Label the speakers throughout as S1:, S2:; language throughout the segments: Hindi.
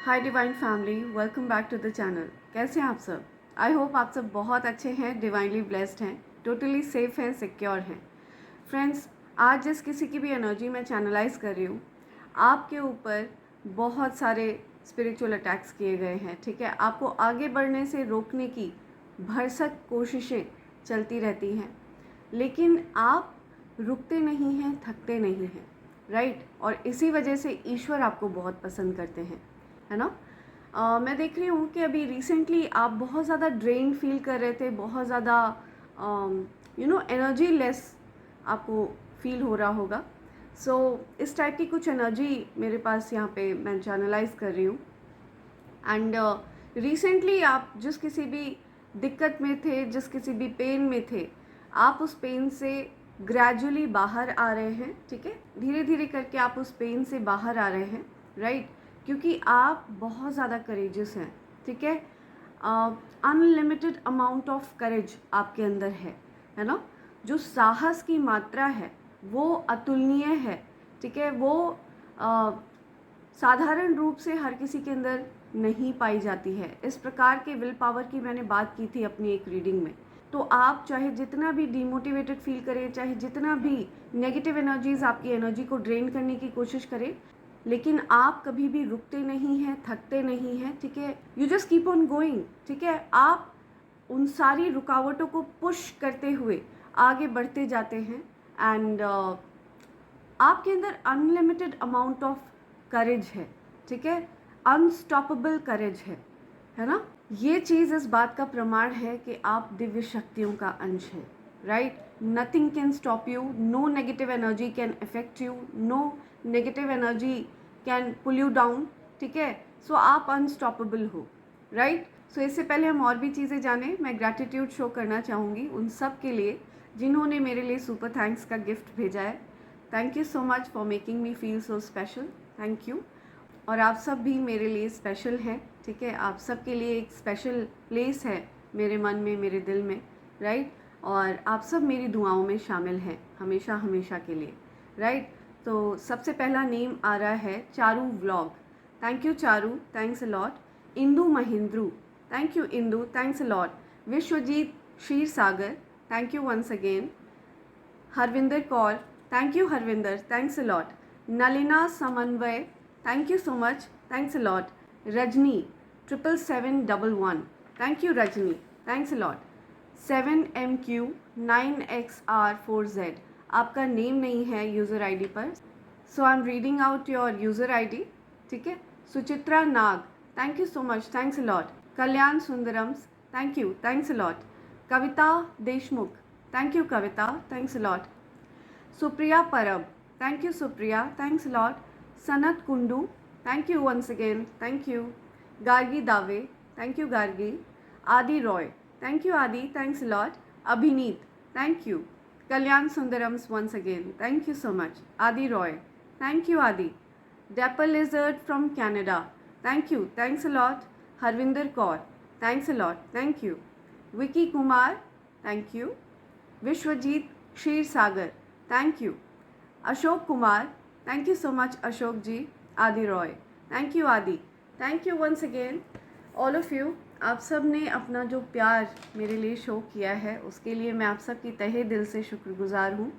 S1: Hi divine family, welcome back to the channel. कैसे हैं आप सब? आई होप आप सब बहुत अच्छे हैं, डिवाइनली ब्लेस्ड हैं, टोटली सेफ हैं, सिक्योर हैं। फ्रेंड्स, आज जिस किसी की भी एनर्जी मैं चैनलाइज कर रही हूँ, आपके ऊपर बहुत सारे स्पिरिचुअल अटैक्स किए गए हैं। ठीक है, आपको आगे बढ़ने से रोकने की भरसक कोशिशें चलती रहती हैं, लेकिन आप रुकते नहीं हैं, थकते नहीं हैं, राइट। और इसी वजह से ईश्वर आपको बहुत पसंद करते हैं, है ना। मैं देख रही हूँ कि अभी रिसेंटली आप बहुत ज़्यादा ड्रेन फील कर रहे थे, बहुत ज़्यादा एनर्जी लेस आपको फील हो रहा होगा। सो इस टाइप की कुछ एनर्जी मेरे पास यहाँ पे मैं चैनलाइज कर रही हूँ। एंड रिसेंटली आप जिस किसी भी दिक्कत में थे, जिस किसी भी पेन में थे, आप उस पेन से ग्रेजुअली बाहर आ रहे हैं। ठीक है, धीरे धीरे करके आप उस पेन से बाहर आ रहे हैं, राइट। क्योंकि आप बहुत ज़्यादा करेजियस हैं। ठीक है, अनलिमिटेड अमाउंट ऑफ करेज आपके अंदर है ना। जो साहस की मात्रा है वो अतुलनीय है। ठीक है, वो साधारण रूप से हर किसी के अंदर नहीं पाई जाती है। इस प्रकार के विल पावर की मैंने बात की थी अपनी एक रीडिंग में। तो आप चाहे जितना भी डिमोटिवेटेड फील करें, चाहे जितना भी नेगेटिव एनर्जीज आपकी एनर्जी को ड्रेन करने की कोशिश करें, लेकिन आप कभी भी रुकते नहीं हैं, थकते नहीं हैं। ठीक है, you just keep on going. ठीक है, आप उन सारी रुकावटों को पुश करते हुए आगे बढ़ते जाते हैं। एंड आपके अंदर अनलिमिटेड अमाउंट ऑफ करेज है। ठीक है, अनस्टॉपेबल करेज है ना। ये चीज़ इस बात का प्रमाण है कि आप दिव्य शक्तियों का अंश है, right. Nothing can stop you, no negative energy can affect you, no negative energy can pull you down. ठीक है, सो आप अनस्टॉपेबल हो, राइट। सो इससे पहले हम और भी चीज़ें जानें, मैं ग्रैटिट्यूड शो करना चाहूँगी उन सब के लिए जिन्होंने मेरे लिए सुपर थैंक्स का गिफ्ट भेजा है। Thank you so much for making me feel so special, thank you. और आप सब भी मेरे लिए स्पेशल हैं। ठीक है, आप सब के लिए एक स्पेशल प्लेस है मेरे मन में, मेरे दिल में, राइट। और आप सब मेरी दुआओं में शामिल हैं हमेशा हमेशा के लिए, राइट। तो सबसे पहला नेम आ रहा है Charu vlog. Thank you Charu, thanks a lot. Indu Mahendru, thank you Indu, thanks a lot. Vishwajeet Kshir Sagar, thank you once again. Harvinder Kaur, thank you Harvinder, thanks a lot. Nalina Samanvay, thank you so much, thanks a lot. Rajni 77711, thank you Rajni, thanks a lot. 7MQ9XR4Z, आपका नेम नहीं है यूज़र आईडी पर, so I am reading out your user ID. ठीक है, Suchitra Nag, thank you so much, thanks a lot. Kalyan Sundarams, thank you, thanks a lot. Kavita Deshmukh, thank you Kavita, thanks a lot. Supriya Parab, thank you Supriya, thanks a lot. Sanat Kundu, thank you once again, thank you. Gargi Dave, thank you Gargi. Adi Roy, thank you Adi, thanks a lot. Abhineet, thank you. Kalyan Sundarams once again, thank you so much. Adi Roy, thank you Adi. डेपल lizard from Canada, thank you, thanks a lot. Harvinder Kaur, thanks a lot, thank you. Vicky Kumar, thank you. Vishwajeet Kshir Sagar, thank you. Ashok Kumar, thank you so much Ashok ji. Adi Roy, thank you Adi, thank you once again all of you. आप सब ने अपना जो प्यार मेरे लिए शो किया है उसके लिए मैं आप सब की तहे दिल से शुक्रगुजार हूँ।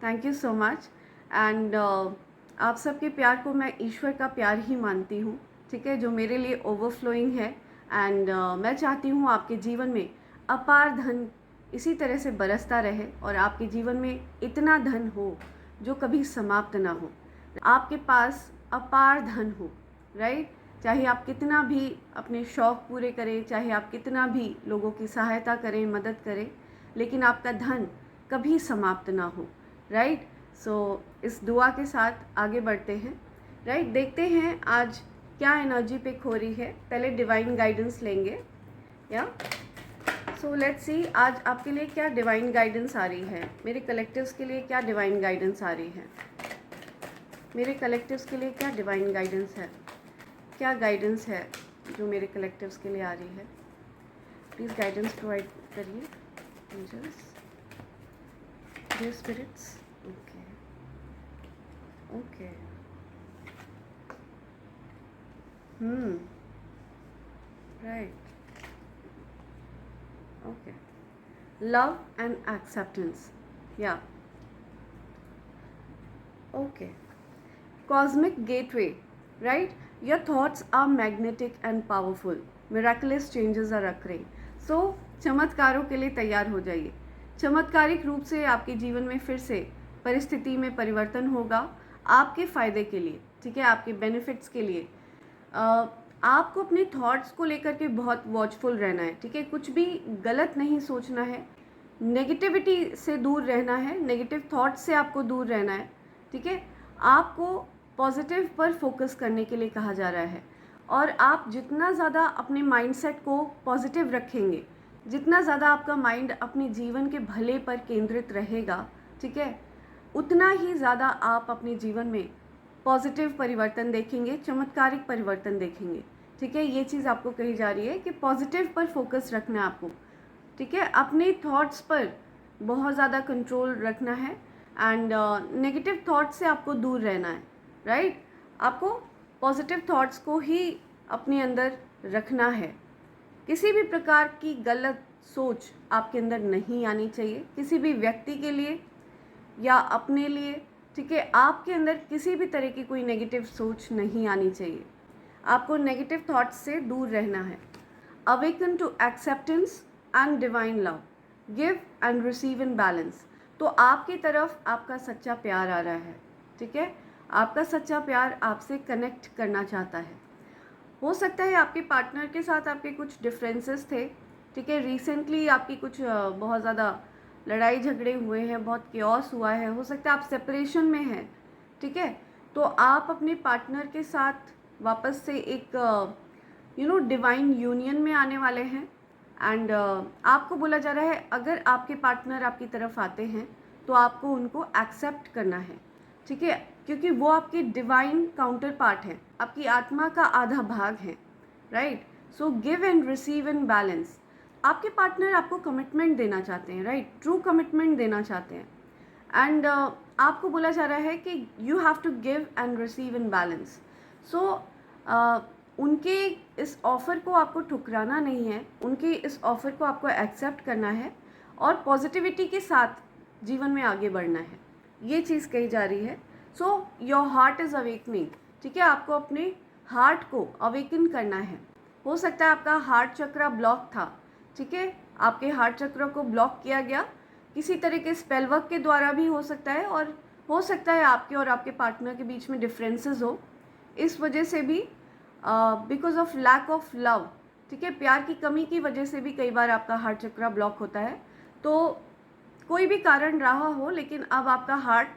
S1: Thank you so much. And आप सब के प्यार को मैं ईश्वर का प्यार ही मानती हूँ। ठीक है, जो मेरे लिए ओवरफ्लोइंग है। एंड मैं चाहती हूँ आपके जीवन में अपार धन इसी तरह से बरसता रहे और आपके जीवन में इतना धन हो जो कभी समाप्त ना हो। आपके पास अपार धन हो, राइट। चाहे आप कितना भी अपने शौक़ पूरे करें, चाहे आप कितना भी लोगों की सहायता करें, मदद करें, लेकिन आपका धन कभी समाप्त ना हो, राइट। सो इस दुआ के साथ आगे बढ़ते हैं, राइट। देखते हैं आज क्या एनर्जी पे खो रही है। पहले डिवाइन गाइडेंस लेंगे, या सो लेट्स सी आज आपके लिए क्या डिवाइन गाइडेंस आ रही है। मेरे कलेक्टिव्स के लिए क्या डिवाइन गाइडेंस आ रही है, मेरे कलेक्टिव्स के लिए क्या डिवाइन गाइडेंस है, क्या गाइडेंस है जो मेरे कलेक्टिव्स के लिए आ रही है। प्लीज़ गाइडेंस प्रोवाइड करिए angels, dear spirits. Okay, okay, right, okay, love and acceptance, या okay, cosmic gateway, right, your thoughts are magnetic and powerful, miraculous changes are occurring. So चमत्कारों के लिए तैयार हो जाइए। चमत्कारिक रूप से आपके जीवन में फिर से परिस्थिति में परिवर्तन होगा आपके फ़ायदे के लिए, ठीक है, आपके बेनिफिट्स के लिए। आपको अपने थॉट्स को लेकर के बहुत वॉचफुल रहना है, ठीक है, कुछ भी गलत नहीं सोचना है, नेगेटिविटी से दूर रहना है, नेगेटिव थॉट्स से आपको दूर रहना है, ठीक है। आपको पॉजिटिव पर फोकस करने के लिए कहा जा रहा है, और आप जितना ज़्यादा अपने माइंडसेट को पॉजिटिव रखेंगे, जितना ज़्यादा आपका माइंड अपने जीवन के भले पर केंद्रित रहेगा, ठीक है, उतना ही ज़्यादा आप अपने जीवन में पॉजिटिव परिवर्तन देखेंगे, चमत्कारिक परिवर्तन देखेंगे, ठीक है। ये चीज़ आपको कही जा रही है कि पॉजिटिव पर फोकस रखना है आपको, ठीक है, अपने थॉट्स पर बहुत ज़्यादा कंट्रोल रखना है, एंड नेगेटिव थॉट्स से आपको दूर रहना है, राइट। आपको पॉजिटिव थॉट्स को ही अपने अंदर रखना है। किसी भी प्रकार की गलत सोच आपके अंदर नहीं आनी चाहिए, किसी भी व्यक्ति के लिए या अपने लिए, ठीक है, आपके अंदर किसी भी तरह की कोई नेगेटिव सोच नहीं आनी चाहिए। आपको नेगेटिव थॉट्स से दूर रहना है। Awaken to acceptance and divine love, give and receive in balance. तो आपकी तरफ आपका सच्चा प्यार आ रहा है, ठीक है, आपका सच्चा प्यार आपसे कनेक्ट करना चाहता है। हो सकता है आपके पार्टनर के साथ आपके कुछ डिफरेंसेस थे, ठीक है, रिसेंटली आपकी कुछ बहुत ज़्यादा लड़ाई झगड़े हुए हैं, बहुत केओस हुआ है, हो सकता है आप सेपरेशन में हैं, ठीक है। तो आप अपने पार्टनर के साथ वापस से एक डिवाइन यूनियन में आने वाले हैं, एंड आपको बोला जा रहा है अगर आपके पार्टनर आपकी तरफ आते हैं तो आपको उनको एक्सेप्ट करना है, ठीक है, क्योंकि वो आपके डिवाइन काउंटर पार्ट हैं, आपकी आत्मा का आधा भाग है, right. So give and receive in balance. आपके पार्टनर आपको कमिटमेंट देना चाहते हैं, राइट, ट्रू कमिटमेंट देना चाहते हैं, एंड आपको बोला जा रहा है कि you have to give and receive in balance. So उनके इस ऑफ़र को आपको ठुकराना नहीं है, उनके इस ऑफ़र को आपको एक्सेप्ट करना है और पॉजिटिविटी के साथ जीवन में आगे बढ़ना है, ये चीज़ कही जा रही है। So your heart is awakening, ठीक है, आपको अपने हार्ट को अवेकन करना है। हो सकता है आपका हार्ट चक्र ब्लॉक था, ठीक है, आपके हार्ट चक्र को ब्लॉक किया गया किसी तरह के स्पेल वर्क के द्वारा भी हो सकता है, और हो सकता है आपके और आपके पार्टनर के बीच में डिफरेंसेस हो, इस वजह से भी because of lack of love, ठीक है, प्यार की कमी की वजह से भी कई बार आपका हार्ट चक्र ब्लॉक होता है। तो कोई भी कारण रहा हो, लेकिन अब आपका हार्ट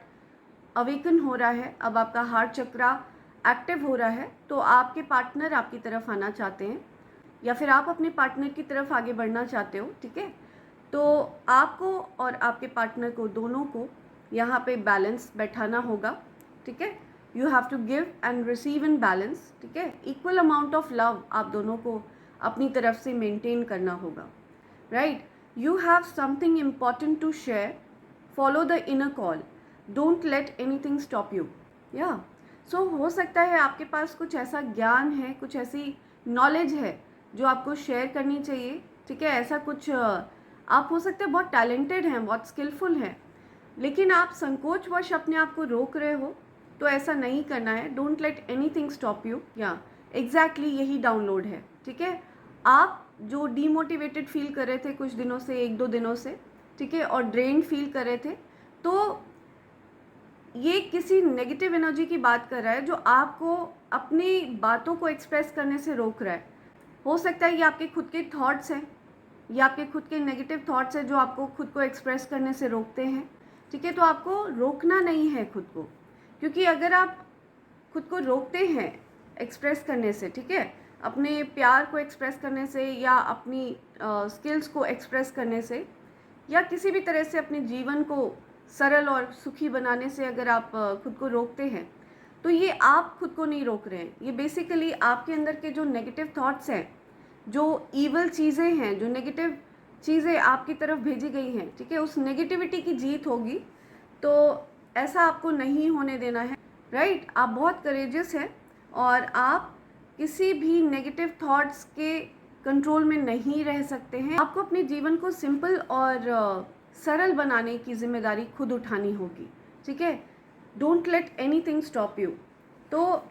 S1: अवेकन हो रहा है, अब आपका हार्ट चक्र एक्टिव हो रहा है, तो आपके पार्टनर आपकी तरफ आना चाहते हैं या फिर आप अपने पार्टनर की तरफ आगे बढ़ना चाहते हो, ठीक है। तो आपको और आपके पार्टनर को, दोनों को यहाँ पे बैलेंस बैठाना होगा, ठीक है। You have to give and receive in balance, ठीक है, इक्वल अमाउंट ऑफ लव आप दोनों को अपनी तरफ से मेंटेन करना होगा, right. You have something important to share, follow the inner call, don't let anything stop you, या सो हो सकता है आपके पास कुछ ऐसा ज्ञान है, कुछ ऐसी नॉलेज है जो आपको शेयर करनी चाहिए, ठीक है, ऐसा कुछ आप हो सकते हैं बहुत टैलेंटेड हैं, बहुत स्किलफुल हैं, लेकिन आप संकोचवश अपने आप को रोक रहे हो, तो ऐसा नहीं करना है। Don't let anything stop you, या एग्जैक्टली यही डाउनलोड है, ठीक है। आप जो डीमोटिवेटेड फील कर रहे थे कुछ दिनों से, 1-2 दिनों से, ठीक है, और ड्रेन फील कर रहे थे, तो ये किसी नेगेटिव एनर्जी की बात कर रहा है जो आपको अपनी बातों को एक्सप्रेस करने से रोक रहा है। हो सकता है ये आपके खुद के थॉट्स हैं, ये आपके खुद के नेगेटिव थॉट्स हैं जो आपको खुद को एक्सप्रेस करने से रोकते हैं, ठीक है। तो आपको रोकना नहीं है खुद को, क्योंकि अगर आप खुद को रोकते हैं एक्सप्रेस करने से, ठीक है, अपने प्यार को एक्सप्रेस करने से या अपनी स्किल्स को एक्सप्रेस करने से या किसी भी तरह से अपने जीवन को सरल और सुखी बनाने से अगर आप खुद को रोकते हैं, तो ये आप खुद को नहीं रोक रहे हैं, ये बेसिकली आपके अंदर के जो नेगेटिव थॉट्स हैं, जो ईवल चीज़ें हैं, जो नेगेटिव चीज़ें आपकी तरफ भेजी गई हैं, ठीक है, उस नेगेटिविटी की जीत होगी। तो ऐसा आपको नहीं होने देना है, राइट। आप बहुत करेजियस हैं और आप किसी भी नेगेटिव थॉट्स के कंट्रोल में नहीं रह सकते हैं। आपको अपने जीवन को सिंपल और सरल बनाने की जिम्मेदारी खुद उठानी होगी, ठीक है। Don't let anything stop you. तो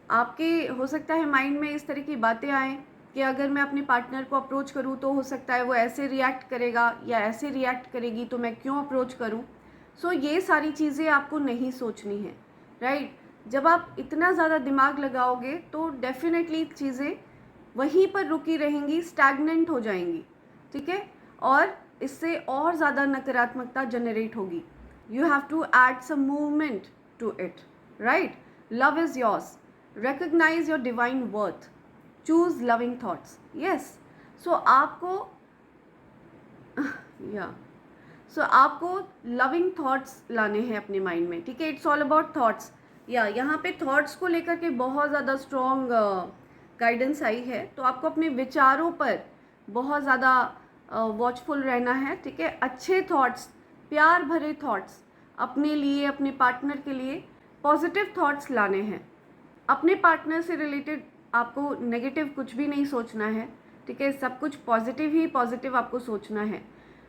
S1: आपके हो सकता है माइंड में इस तरह की बातें आएँ कि अगर मैं अपने पार्टनर को अप्रोच करूँ तो हो सकता है वो ऐसे रिएक्ट करेगा या ऐसे रिएक्ट करेगी, तो मैं क्यों अप्रोच करूँ। सो ये सारी चीज़ें आपको नहीं सोचनी है, राइट। जब आप इतना ज़्यादा दिमाग लगाओगे तो डेफिनेटली चीज़ें वहीं पर रुकी रहेंगी, स्टैग्नेंट हो जाएंगी, ठीक है, और इससे और ज़्यादा नकारात्मकता जनरेट होगी। You have to add some movement to it, right. Love is yours, recognize your divine worth, choose loving thoughts, yes। so आपको आपको लविंग थॉट्स लाने हैं अपने माइंड में, ठीक है। It's all about thoughts. यहाँ पे थॉट्स को लेकर के बहुत ज़्यादा स्ट्रॉन्ग गाइडेंस आई है, तो आपको अपने विचारों पर बहुत ज़्यादा वॉचफुल रहना है, ठीक है। अच्छे थॉट्स, प्यार भरे थॉट्स अपने लिए, अपने पार्टनर के लिए पॉजिटिव थॉट्स लाने हैं। अपने पार्टनर से रिलेटेड आपको नेगेटिव कुछ भी नहीं सोचना है, ठीक है। सब कुछ पॉजिटिव ही पॉजिटिव आपको सोचना है।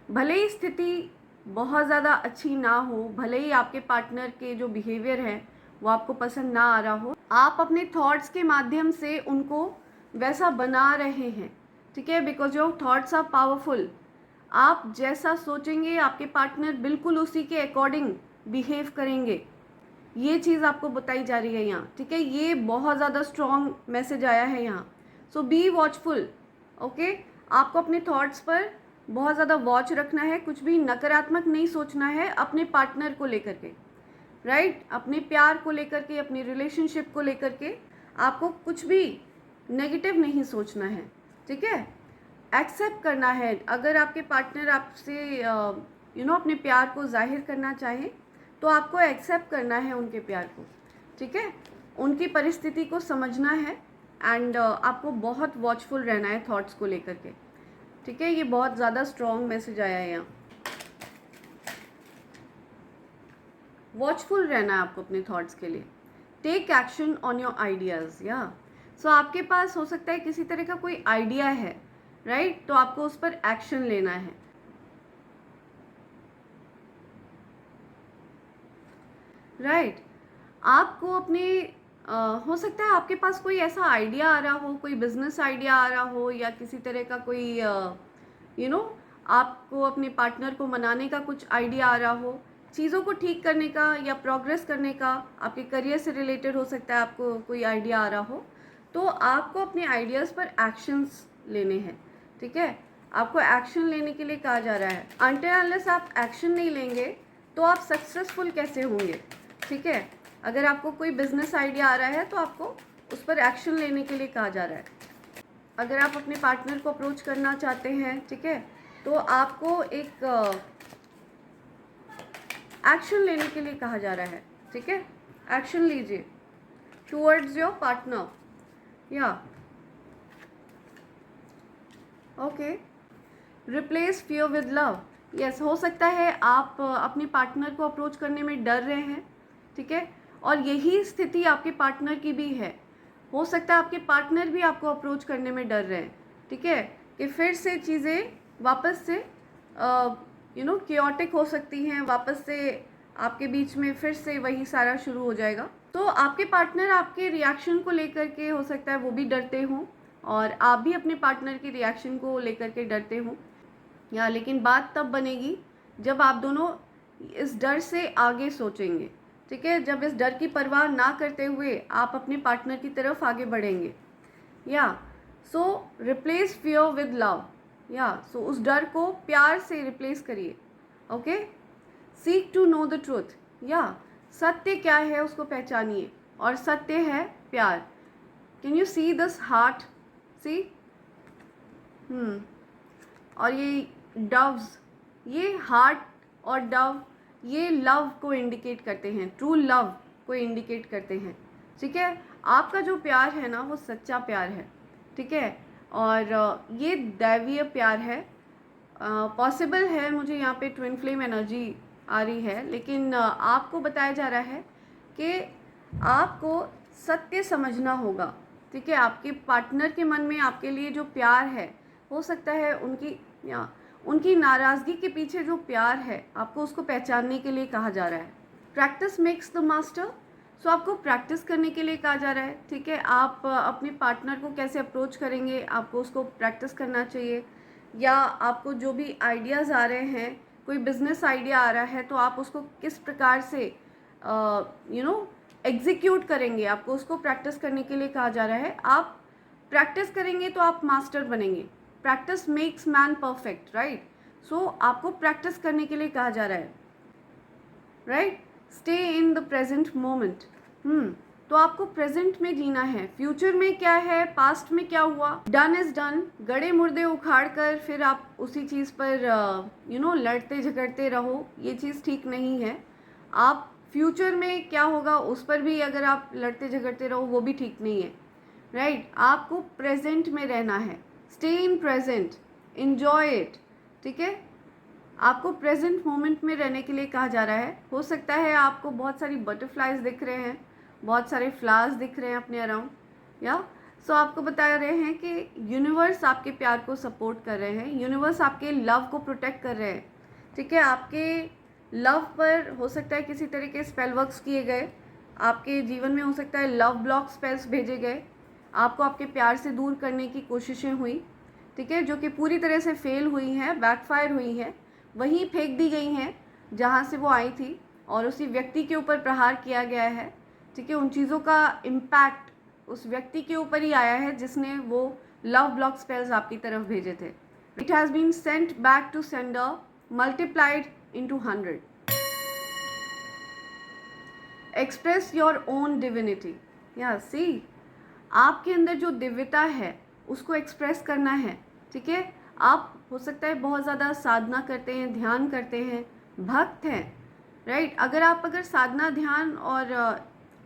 S1: भले ही स्थिति बहुत ज़्यादा अच्छी ना हो, भले ही आपके पार्टनर के जो बिहेवियर है वो आपको पसंद ना आ रहा हो, आप अपने थॉट्स के माध्यम से उनको वैसा बना रहे हैं, ठीक है। Because your thoughts are powerful. आप जैसा सोचेंगे आपके पार्टनर बिल्कुल उसी के अकॉर्डिंग बिहेव करेंगे। ये चीज़ आपको बताई जा रही है यहाँ, ठीक है। ये बहुत ज़्यादा स्ट्रॉन्ग मैसेज आया है यहाँ। सो बी वॉचफुल, ओके। आपको अपने थॉट्स पर बहुत ज़्यादा वॉच रखना है, कुछ भी नकारात्मक नहीं सोचना है अपने पार्टनर को लेकर के, राइट। अपने प्यार को लेकर के, अपनी रिलेशनशिप को लेकर के आपको कुछ भी नेगेटिव नहीं सोचना है, ठीक है। एक्सेप्ट करना है। अगर आपके पार्टनर आपसे अपने प्यार को जाहिर करना चाहे तो आपको एक्सेप्ट करना है उनके प्यार को, ठीक है। उनकी परिस्थिति को समझना है एंड आपको बहुत वॉचफुल रहना है थॉट्स को लेकर के, ठीक है। ये बहुत ज़्यादा स्ट्रॉन्ग मैसेज आया है यहाँ। वॉचफुल रहना है आपको अपने थॉट्स के लिए। Take action on your ideas, so आपके पास हो सकता है किसी तरह का कोई आइडिया है, राइट, तो आपको उस पर एक्शन लेना है, राइट। आपको अपने हो सकता है आपके पास कोई ऐसा आइडिया आ रहा हो, कोई बिजनेस आइडिया आ रहा हो, या किसी तरह का कोई आपको अपने पार्टनर को मनाने का कुछ आइडिया आ रहा हो, चीज़ों को ठीक करने का या प्रोग्रेस करने का, आपके करियर से रिलेटेड हो सकता है आपको कोई आइडिया आ रहा हो। तो आपको अपने आइडियाज़ पर एक्शंस लेने हैं, ठीक है। आपको एक्शन लेने के लिए कहा जा रहा है। अनटिल अनलेस आप एक्शन नहीं लेंगे तो आप सक्सेसफुल कैसे होंगे, ठीक है। अगर आपको कोई बिजनेस आइडिया आ रहा है तो आपको उस पर एक्शन लेने के लिए कहा जा रहा है। अगर आप अपने पार्टनर को अप्रोच करना चाहते हैं, ठीक है, तो आपको एक एक्शन लेने के लिए कहा जा रहा है, ठीक है। एक्शन लीजिए towards your partner, okay. Replace fear with love, yes. हो सकता है आप अपने पार्टनर को अप्रोच करने में डर रहे हैं, ठीक है, और यही स्थिति आपके पार्टनर की भी है। हो सकता है आपके पार्टनर भी आपको अप्रोच करने में डर रहे हैं, ठीक है, कि फिर से चीज़ें वापस से क्योटिक हो सकती हैं, वापस से आपके बीच में फिर से वही सारा शुरू हो जाएगा। तो आपके पार्टनर आपके रिएक्शन को लेकर के हो सकता है वो भी डरते हों, और आप भी अपने पार्टनर के रिएक्शन को लेकर के डरते हों, लेकिन बात तब बनेगी जब आप दोनों इस डर से आगे सोचेंगे, ठीक है। जब इस डर की परवाह ना करते हुए आप अपने पार्टनर की तरफ आगे बढ़ेंगे, so replace fear with love, so उस डर को प्यार से रिप्लेस करिए, okay. Seek to know the truth, सत्य क्या है उसको पहचानिए, और सत्य है प्यार। Can you see this heart, see, और ये डव्स, ये हार्ट और डव, ये लव को इंडिकेट करते हैं, ट्रू लव को इंडिकेट करते हैं, ठीक है। आपका जो प्यार है ना वो सच्चा प्यार है, ठीक है, और ये दैवीय प्यार है। पॉसिबल है, मुझे यहाँ पे ट्विन फ्लेम एनर्जी आ रही है, लेकिन आपको बताया जा रहा है कि आपको सत्य समझना होगा, ठीक है, आपके पार्टनर के मन में आपके लिए जो प्यार है, हो सकता है उनकी नाराज़गी के पीछे जो प्यार है, आपको उसको पहचानने के लिए कहा जा रहा है। Practice makes the master. So आपको प्रैक्टिस करने के लिए कहा जा रहा है। ठीक है, आप अपने पार्टनर को कैसे अप्रोच करेंगे, आपको उसको प्रैक्टिस करना चाहिए। या आपको जो भी आइडियाज़ आ रहे हैं, कोई बिजनेस आइडिया आ रहा है, तो आप उसको किस प्रकार से एग्जीक्यूट करेंगे, आपको उसको प्रैक्टिस करने के लिए कहा जा रहा है। आप प्रैक्टिस करेंगे तो आप मास्टर बनेंगे। Practice makes man perfect, right. So आपको प्रैक्टिस करने के लिए कहा जा रहा है, right. Stay in the present moment. तो आपको प्रेजेंट में जीना है। फ्यूचर में क्या है, पास्ट में क्या हुआ, डन इज डन। गड़े मुर्दे उखाड़ कर फिर आप उसी चीज़ पर लड़ते झगड़ते रहो, ये चीज़ ठीक नहीं है। आप फ्यूचर में क्या होगा उस पर भी अगर आप लड़ते झगड़ते रहो, वो भी ठीक नहीं है, राइट। आपको प्रेजेंट में रहना है। Stay in present, enjoy it. ठीक है, आपको प्रेजेंट मोमेंट में रहने के लिए कहा जा रहा है। हो सकता है आपको बहुत सारी बटरफ्लाइज दिख रहे हैं, बहुत सारे फ्लावर्स दिख रहे हैं अपने अराउंड, या सो आपको बता रहे हैं कि यूनिवर्स आपके प्यार को सपोर्ट कर रहे हैं, यूनिवर्स आपके लव को प्रोटेक्ट कर रहे हैं। ठीक है, आपके लव पर हो सकता है किसी तरह के स्पेल वर्क्स किए गए, आपके जीवन में हो सकता है लव ब्लॉक स्पेल्स भेजे गए, आपको आपके प्यार से दूर करने की कोशिशें हुई, ठीक है, जो कि पूरी तरह से फेल हुई हैं, बैकफायर हुई हैं, वहीं फेंक दी गई हैं जहाँ से वो आई थी, और उसी व्यक्ति के ऊपर प्रहार किया गया है। ठीक है, उन चीज़ों का इम्पैक्ट उस व्यक्ति के ऊपर ही आया है जिसने वो लव ब्लॉक स्पेल्स आपकी तरफ भेजे थे। It has been sent back to sender multiplied into 100। Express your own divinity. या सी, आपके अंदर जो दिव्यता है उसको एक्सप्रेस करना है। ठीक है, आप हो सकता है बहुत ज़्यादा साधना करते हैं, ध्यान करते हैं, भक्त हैं, राइट। अगर साधना ध्यान और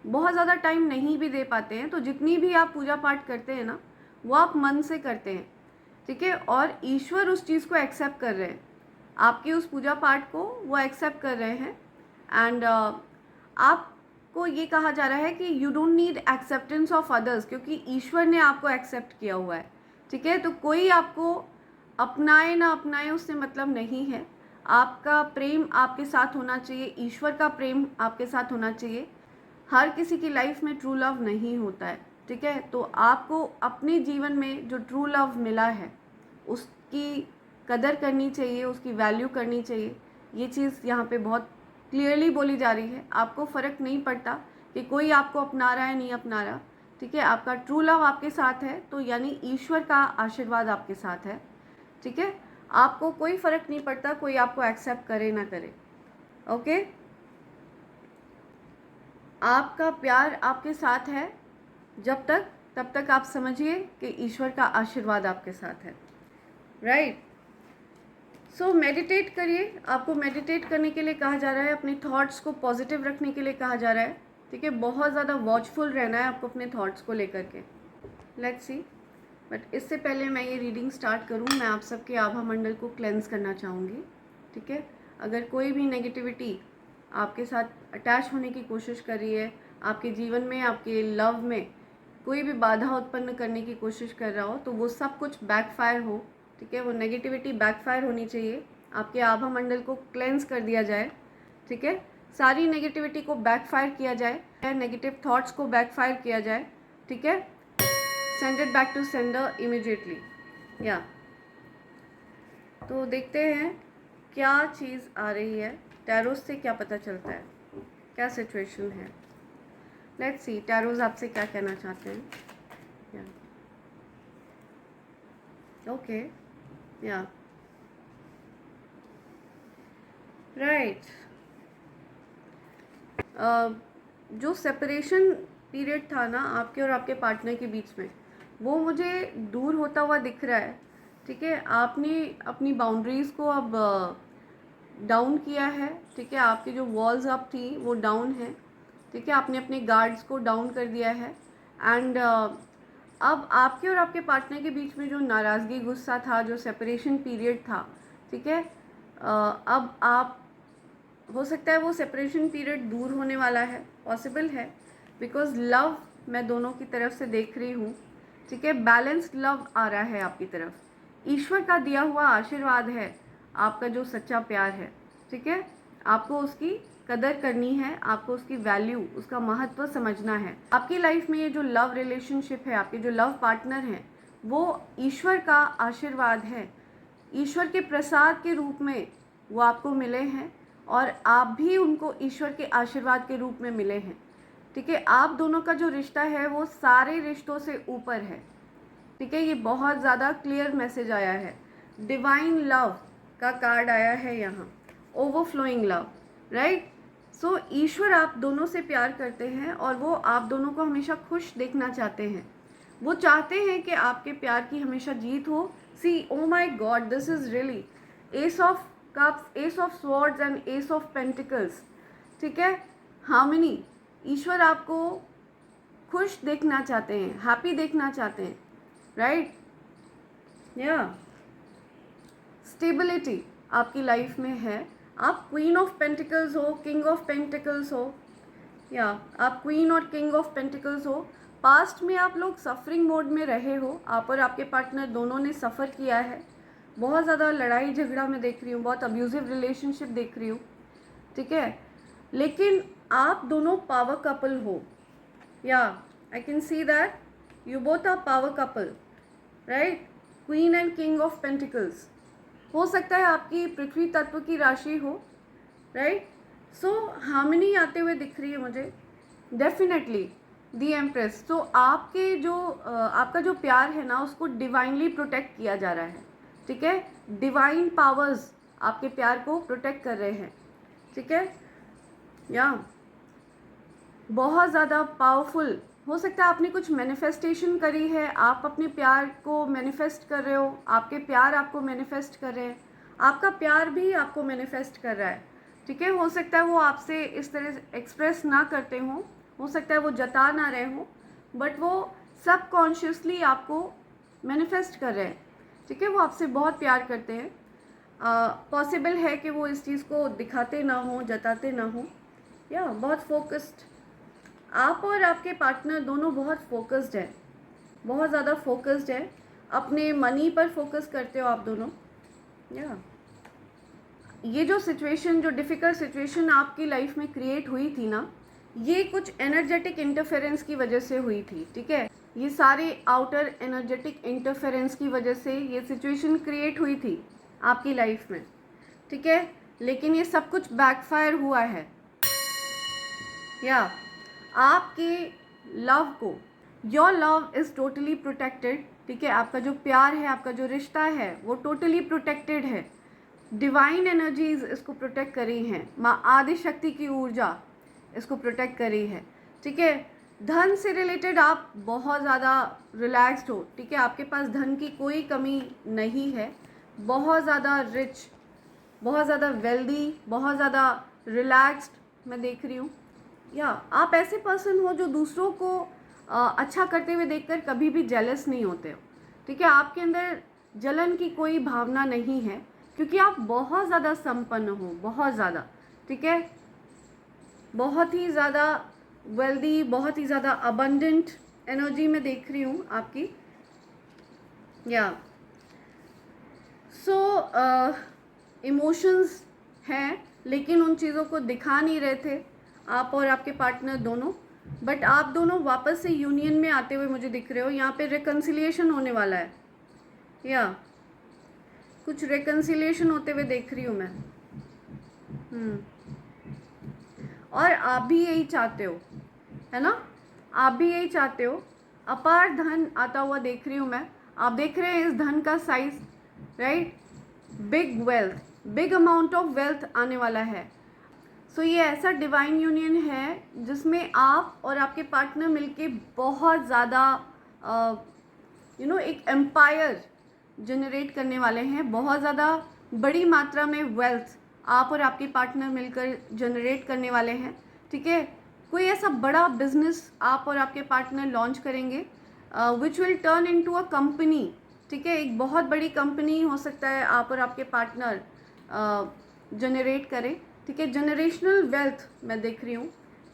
S1: बहुत ज़्यादा टाइम नहीं भी दे पाते हैं, तो जितनी भी आप पूजा पाठ करते हैं ना, वो आप मन से करते हैं। ठीक है, और ईश्वर उस चीज़ को एक्सेप्ट कर रहे हैं, आपकी उस पूजा पाठ को वो एक्सेप्ट कर रहे हैं। एंड आपको ये कहा जा रहा है कि you don't need acceptance of others, क्योंकि ईश्वर ने आपको एक्सेप्ट किया हुआ है। ठीक है, तो कोई आपको अपनाए ना अपनाए उससे मतलब नहीं है। आपका प्रेम आपके साथ होना चाहिए, ईश्वर का प्रेम आपके साथ होना चाहिए। हर किसी की लाइफ में ट्रू लव नहीं होता है। ठीक है, तो आपको अपने जीवन में जो ट्रू लव मिला है उसकी कदर करनी चाहिए, उसकी वैल्यू करनी चाहिए। ये चीज़ यहाँ पे बहुत क्लियरली बोली जा रही है। आपको फ़र्क नहीं पड़ता कि कोई आपको अपना रहा है नहीं अपना रहा। ठीक है, आपका ट्रू लव आपके साथ है, तो यानी ईश्वर का आशीर्वाद आपके साथ है। ठीक है, आपको कोई फ़र्क नहीं पड़ता कोई आपको एक्सेप्ट करे ना करे। ओके, आपका प्यार आपके साथ है तब तक आप समझिए कि ईश्वर का आशीर्वाद आपके साथ है, राइट। सो मेडिटेट करिए। आपको मेडिटेट करने के लिए कहा जा रहा है, अपने थॉट्स को पॉजिटिव रखने के लिए कहा जा रहा है। ठीक है, बहुत ज़्यादा वॉचफुल रहना है आपको अपने थॉट्स को लेकर के। लेट्स सी, बट इससे पहले मैं ये रीडिंग स्टार्ट करूँ, मैं आप सबके आभा मंडल को क्लेंस करना चाहूँगी। ठीक है, अगर कोई भी नेगेटिविटी आपके साथ अटैच होने की कोशिश कर रही है, आपके जीवन में, आपके लव में कोई भी बाधा उत्पन्न करने की कोशिश कर रहा हो, तो वो सब कुछ बैकफायर हो। ठीक है, वो नेगेटिविटी बैकफायर होनी चाहिए, आपके आभा मंडल को क्लेंस कर दिया जाए। ठीक है, सारी नेगेटिविटी को बैकफायर किया जाए, नेगेटिव थॉट्स को बैकफायर किया जाए। ठीक है, send it back to sender immediately. या तो देखते हैं क्या चीज़ आ रही है, टैरोस से क्या पता चलता है, क्या सिचुएशन है। लेट्स सी, टैरोस आपसे क्या कहना चाहते हैं। ओके, या राइट। जो सेपरेशन पीरियड था ना आपके और आपके पार्टनर के बीच में, वो मुझे दूर होता हुआ दिख रहा है। ठीक है, आपने अपनी बाउंड्रीज़ को अब डाउन किया है। ठीक है, आपकी जो वॉल्स अप थी वो डाउन है। ठीक है, आपने अपने गार्ड्स को डाउन कर दिया है। एंड अब आपके और आपके पार्टनर के बीच में जो नाराज़गी, गुस्सा था, जो सेपरेशन पीरियड था, ठीक है, अब आप हो सकता है वो सेपरेशन पीरियड दूर होने वाला है, पॉसिबल है, बिकॉज लव मैं दोनों की तरफ से देख रही हूँ, ठीक है। बैलेंस्ड लव आ रहा है आपकी तरफ, ईश्वर का दिया हुआ आशीर्वाद है आपका जो सच्चा प्यार है, ठीक है। आपको उसकी कदर करनी है, आपको उसकी वैल्यू, उसका महत्व समझना है। आपकी लाइफ में ये जो लव रिलेशनशिप है, आपके जो लव पार्टनर हैं, वो ईश्वर का आशीर्वाद है, ईश्वर के प्रसाद के रूप में वो आपको मिले हैं और आप भी उनको ईश्वर के आशीर्वाद के रूप में मिले हैं, ठीक है। आप दोनों का जो रिश्ता है वो सारे रिश्तों से ऊपर है, ठीक है। ये बहुत ज़्यादा क्लियर मैसेज आया है। डिवाइन लव का कार्ड आया है यहाँ, ओवरफ्लोइंग लव, राइट। सो ईश्वर आप दोनों से प्यार करते हैं और वो आप दोनों को हमेशा खुश देखना चाहते हैं। वो चाहते हैं कि आपके प्यार की हमेशा जीत हो। See, oh my God, this is really ace of cups, ace of swords and ace of pentacles, ठीक है। हार्मनी, ईश्वर आपको खुश देखना चाहते हैं, हैप्पी देखना चाहते हैं, राइट। या स्टेबिलिटी आपकी लाइफ में है। आप क्वीन ऑफ पेंटिकल्स हो, किंग ऑफ पेंटिकल्स हो, या आप क्वीन और किंग ऑफ पेंटिकल्स हो। पास्ट में आप लोग सफरिंग मोड में रहे हो, आप और आपके पार्टनर दोनों ने सफ़र किया है। बहुत ज़्यादा लड़ाई झगड़ा मैं देख रही हूँ, बहुत अब्यूजिव रिलेशनशिप देख रही हूँ, ठीक है। लेकिन आप दोनों पावर कपल हो, या I can see that you both are power couple, right. Queen and king of pentacles, हो सकता है आपकी पृथ्वी तत्व की राशि हो, राइट। सो हार्मनी आते हुए दिख रही है मुझे, डेफिनेटली दी एम्प्रेस। तो आपके जो आपका जो प्यार है ना, उसको डिवाइनली प्रोटेक्ट किया जा रहा है, ठीक है। डिवाइन पावर्स आपके प्यार को प्रोटेक्ट कर रहे हैं, ठीक है। या बहुत ज़्यादा पावरफुल हो सकता है आपने कुछ मैनिफेस्टेशन करी है, आप अपने प्यार को मैनिफेस्ट कर रहे हो, आपके प्यार आपको मैनिफेस्ट कर रहे हैं, आपका प्यार भी आपको मैनिफेस्ट कर रहा है, ठीक है। हो सकता है वो आपसे इस तरह एक्सप्रेस ना करते हों, हो सकता है वो जता ना रहे हों, बट वो सबकॉन्शियसली आपको मैनिफेस्ट कर रहे हैं, ठीक है। वो आपसे बहुत प्यार करते हैं। पॉसिबल है कि वो इस चीज़ को दिखाते ना हों, जताते ना हों, या बहुत फोकस्ड। आप और आपके पार्टनर दोनों बहुत फोकस्ड है, बहुत ज़्यादा फोकस्ड है, अपने मनी पर फोकस करते हो आप दोनों। या ये जो सिचुएशन, जो डिफ़िकल्ट सिचुएशन आपकी लाइफ में क्रिएट हुई थी ना, ये कुछ एनर्जेटिक इंटरफेरेंस की वजह से हुई थी, ठीक है। ये सारे आउटर एनर्जेटिक इंटरफेरेंस की वजह से ये सिचुएशन क्रिएट हुई थी आपकी लाइफ में, ठीक है। लेकिन ये सब कुछ बैकफायर हुआ है। या आपके लव को, your love is totally protected, ठीक है। आपका जो प्यार है, आपका जो रिश्ता है, वो टोटली प्रोटेक्टेड है। डिवाइन एनर्जीज इसको प्रोटेक्ट करी हैं, माँ आदि शक्ति की ऊर्जा इसको प्रोटेक्ट करी है, ठीक है। धन से रिलेटेड आप बहुत ज़्यादा रिलैक्स्ड हो, ठीक है। आपके पास धन की कोई कमी नहीं है, बहुत ज़्यादा रिच, बहुत ज़्यादा वेल्दी, बहुत ज़्यादा रिलैक्स्ड मैं देख रही हूँ। या आप ऐसे पर्सन हो जो दूसरों को अच्छा करते हुए देखकर कभी भी जेलस नहीं होते हो, ठीक है। आपके अंदर जलन की कोई भावना नहीं है, क्योंकि आप बहुत ज़्यादा संपन्न हो, बहुत ज़्यादा, ठीक है। बहुत ही ज़्यादा वेल्दी, बहुत ही ज़्यादा अबंडेंट एनर्जी में देख रही हूँ आपकी। या सो इमोशंस हैं, लेकिन उन चीज़ों को दिखा नहीं रहे थे आप और आपके पार्टनर दोनों, बट आप दोनों वापस से यूनियन में आते हुए मुझे दिख रहे हो। यहाँ पे रिकन्सिलिएशन होने वाला है, या कुछ रिकन्सिलिएशन होते हुए देख रही हूँ मैं। और आप भी यही चाहते हो, है ना, आप भी यही चाहते हो। अपार धन आता हुआ देख रही हूँ मैं, आप देख रहे हैं इस धन का size, right. Big wealth, big amount of wealth आने वाला है। सो ये ऐसा डिवाइन यूनियन है जिसमें आप और आपके पार्टनर मिलके बहुत ज़्यादा एक एम्पायर जनरेट करने वाले हैं। बहुत ज़्यादा बड़ी मात्रा में वेल्थ आप और आपके पार्टनर मिलकर जनरेट करने वाले हैं, ठीक है। कोई ऐसा बड़ा बिजनेस आप और आपके पार्टनर लॉन्च करेंगे which will turn into a company, ठीक है। एक बहुत बड़ी कंपनी हो सकता है आप और आपके पार्टनर जनरेट करें, ठीक है। जनरेशनल वेल्थ मैं देख रही हूँ,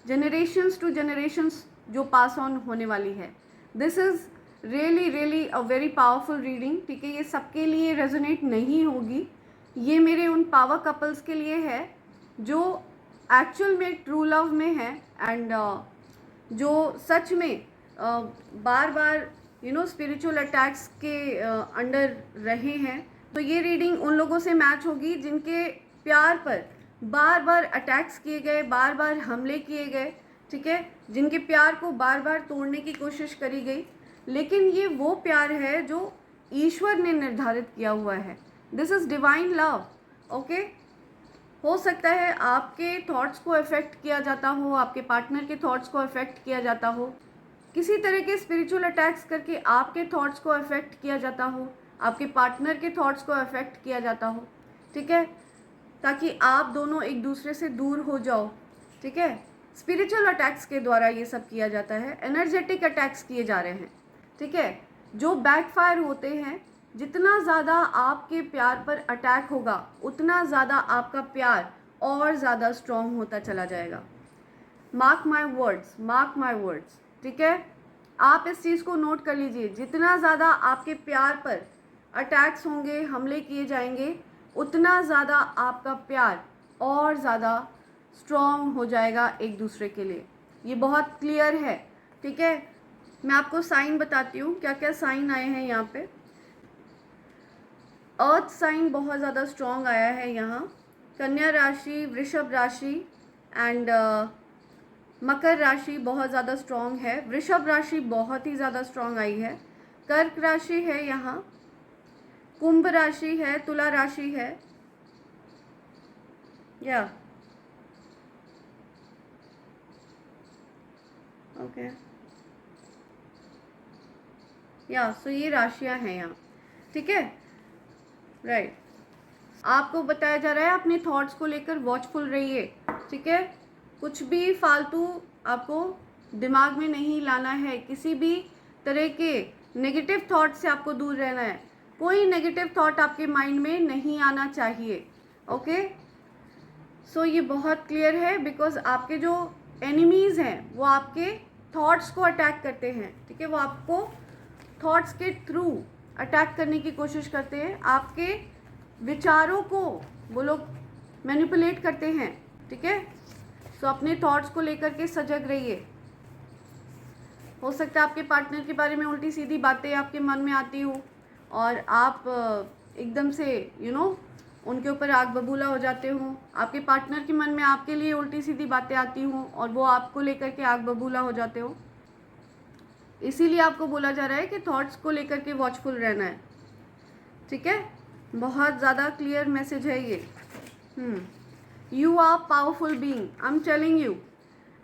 S1: जनरेशंस टू जनरेशंस जो पास ऑन होने वाली है। This is really a very powerful reading, ठीक है। ये सबके लिए रेजोनेट नहीं होगी, ये मेरे उन पावर कपल्स के लिए है जो एक्चुअल में ट्रू लव में है एंड जो सच में बार बार स्पिरिचुअल अटैक्स के अंडर रहे हैं। तो ये रीडिंग उन लोगों से मैच होगी जिनके प्यार पर बार बार अटैक्स किए गए, बार बार हमले किए गए, ठीक है, जिनके प्यार को बार बार तोड़ने की कोशिश करी गई, लेकिन ये वो प्यार है जो ईश्वर ने निर्धारित किया हुआ है। This is divine love, okay. हो सकता है आपके थॉट्स को अफेक्ट किया जाता हो, आपके पार्टनर के थॉट्स को अफेक्ट किया जाता हो, किसी तरह के स्पिरिचुअल अटैक्स करके आपके थॉट्स को अफेक्ट किया जाता हो, आपके पार्टनर के थॉट्स को अफेक्ट किया जाता हो, ठीक है, ताकि आप दोनों एक दूसरे से दूर हो जाओ, ठीक है। स्पिरिचुअल अटैक्स के द्वारा ये सब किया जाता है, एनर्जेटिक अटैक्स किए जा रहे हैं, ठीक है, जो बैकफायर होते हैं। जितना ज़्यादा आपके प्यार पर अटैक होगा उतना ज़्यादा आपका प्यार और ज़्यादा स्ट्रॉन्ग होता चला जाएगा। मार्क माई वर्ड्स, ठीक है। आप इस चीज़ को नोट कर लीजिए, जितना ज़्यादा आपके प्यार पर अटैक्स होंगे, हमले किए जाएंगे, उतना ज़्यादा आपका प्यार और ज़्यादा स्ट्रॉन्ग हो जाएगा एक दूसरे के लिए। ये बहुत क्लियर है, ठीक है। मैं आपको साइन बताती हूँ, क्या क्या साइन आए हैं यहाँ पे। अर्थ साइन बहुत ज़्यादा स्ट्रॉन्ग आया है यहाँ, कन्या राशि, वृषभ राशि एंड मकर राशि बहुत ज़्यादा स्ट्रॉन्ग है, वृषभ राशि बहुत ही ज़्यादा स्ट्रॉन्ग आई है, कर्क राशि है यहाँ, कुंभ राशि है, तुला राशि है, या ओके या सो ये राशियाँ हैं यहाँ, ठीक है, राइट। आपको बताया जा रहा है अपने थॉट्स को लेकर वॉचफुल रहिए, ठीक है। कुछ भी फालतू आपको दिमाग में नहीं लाना है, किसी भी तरह के नेगेटिव थॉट से आपको दूर रहना है। कोई नेगेटिव थॉट आपके माइंड में नहीं आना चाहिए, ओके। सो ये बहुत क्लियर है, बिकॉज आपके जो एनिमीज़ हैं वो आपके थॉट्स को अटैक करते हैं, ठीक है। वो आपको थॉट्स के थ्रू अटैक करने की कोशिश करते हैं, आपके विचारों को वो लोग मैनिपुलेट करते हैं, ठीक है। सो अपने थॉट्स को लेकर के सजग रहिए। हो सकता है आपके पार्टनर के बारे में उल्टी सीधी बातें आपके मन में आती हो और आप एकदम से उनके ऊपर आग बबूला हो जाते हो, आपके पार्टनर के मन में आपके लिए उल्टी सीधी बातें आती हों और वो आपको लेकर के आग बबूला हो जाते हो। इसीलिए आपको बोला जा रहा है कि थॉट्स को लेकर के वॉचफुल रहना है, ठीक है। बहुत ज़्यादा क्लियर मैसेज है ये। You are powerful being, I am telling you,